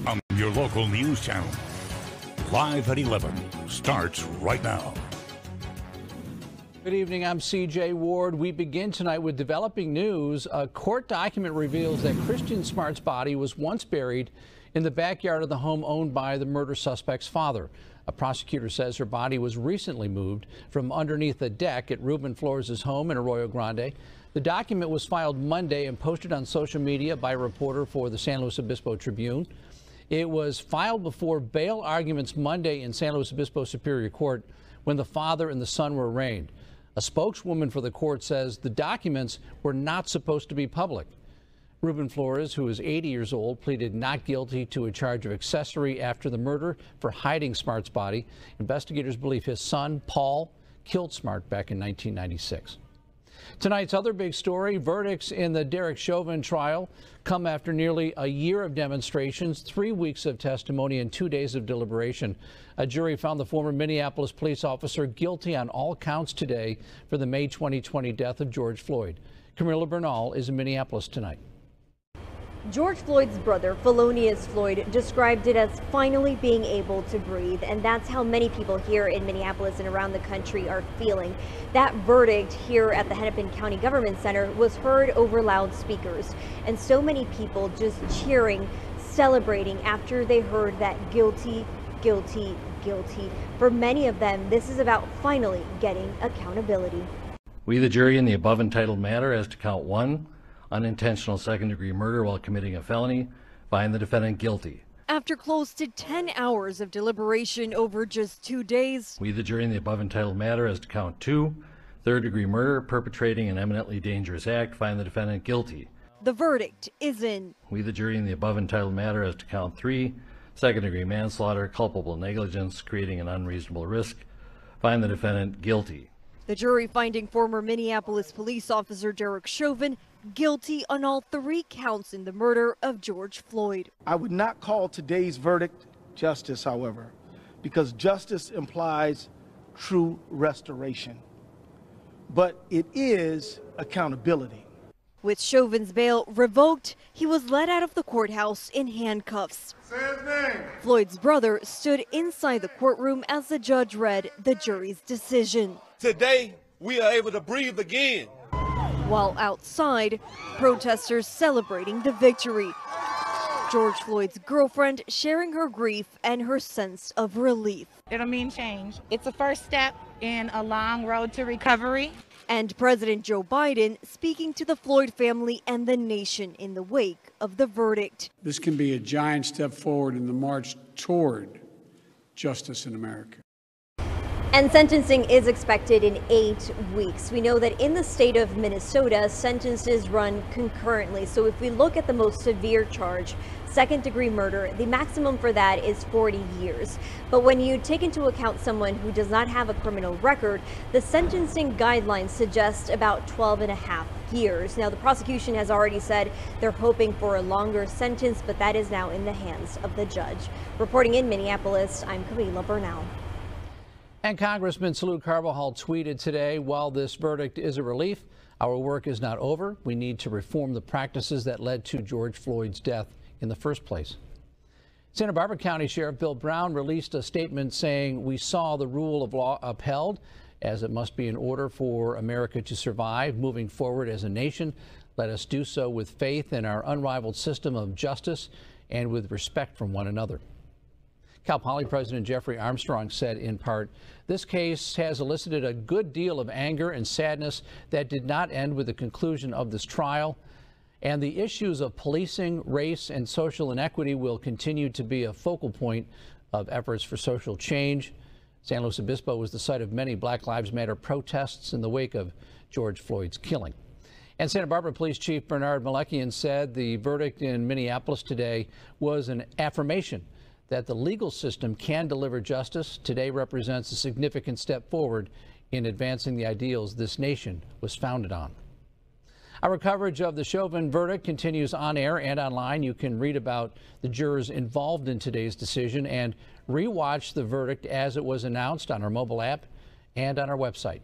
on your local news channel. Live at 11 starts right now. Good evening, I'm CJ Ward. We begin tonight with developing news. A court document reveals that Christian Smart's body was once buried in the backyard of the home owned by the murder suspect's father. A prosecutor says her body was recently moved from underneath a deck at Ruben Flores' home in Arroyo Grande. The document was filed Monday and posted on social media by a reporter for the San Luis Obispo Tribune. It was filed before bail arguments Monday in San Luis Obispo Superior Court when the father and the son were arraigned. A spokeswoman for the court says the documents were not supposed to be public. Ruben Flores, who is 80 years old, pleaded not guilty to a charge of accessory after the murder for hiding Smart's body. Investigators believe his son, Paul, killed Smart back in 1996. Tonight's other big story, verdicts in the Derek Chauvin trial come after nearly a year of demonstrations, 3 weeks of testimony, and 2 days of deliberation. A jury found the former Minneapolis police officer guilty on all counts today for the May 2020 death of George Floyd. Camilla Bernal is in Minneapolis tonight. George Floyd's brother, Felonious Floyd, described it as finally being able to breathe, and that's how many people here in Minneapolis and around the country are feeling. That verdict here at the Hennepin County Government Center was heard over loudspeakers, and so many people just cheering, celebrating after they heard that guilty, guilty, guilty. For many of them, this is about finally getting accountability. We, the jury, in the above entitled matter as to count 1, unintentional second-degree murder while committing a felony, find the defendant guilty. After close to 10 hours of deliberation over just 2 days, We, the jury, in the above entitled matter as to count 2, third-degree murder, perpetrating an eminently dangerous act, find the defendant guilty. the verdict is in. We, the jury, in the above entitled matter as to count 3, second-degree manslaughter, culpable negligence, creating an unreasonable risk, find the defendant guilty. The jury finding former Minneapolis police officer Derek Chauvin guilty on all 3 counts in the murder of George Floyd. I would not call today's verdict justice, however, because justice implies true restoration. But it is accountability. With Chauvin's bail revoked, he was led out of the courthouse in handcuffs. Say his name. Floyd's brother stood inside the courtroom as the judge read the jury's decision. Today, we are able to breathe again. While outside, protesters celebrating the victory. George Floyd's girlfriend sharing her grief and her sense of relief. It'll mean change. It's a first step in a long road to recovery. And President Joe Biden speaking to the Floyd family and the nation in the wake of the verdict. This can be a giant step forward in the march toward justice in America. And sentencing is expected in 8 weeks. We know that in the state of Minnesota, sentences run concurrently. So if we look at the most severe charge, second-degree murder, the maximum for that is 40 years. But when you take into account someone who does not have a criminal record, the sentencing guidelines suggest about 12.5 years. Now, the prosecution has already said they're hoping for a longer sentence, but that is now in the hands of the judge. Reporting in Minneapolis, I'm Camila Bernal. And Congressman Salud Carbajal tweeted today, while this verdict is a relief, our work is not over. We need to reform the practices that led to George Floyd's death in the first place. Santa Barbara County Sheriff Bill Brown released a statement saying, we saw the rule of law upheld, as it must be in order for America to survive. Moving forward as a nation, let us do so with faith in our unrivaled system of justice and with respect from one another. Cal Poly President Jeffrey Armstrong said in part, this case has elicited a good deal of anger and sadness that did not end with the conclusion of this trial. And the issues of policing, race, and social inequity will continue to be a focal point of efforts for social change. San Luis Obispo was the site of many Black Lives Matter protests in the wake of George Floyd's killing. And Santa Barbara Police Chief Bernard Malakian said the verdict in Minneapolis today was an affirmation that the legal system can deliver justice. Today represents a significant step forward in advancing the ideals this nation was founded on. Our coverage of the Chauvin verdict continues on air and online. You can read about the jurors involved in today's decision and rewatch the verdict as it was announced on our mobile app and on our website.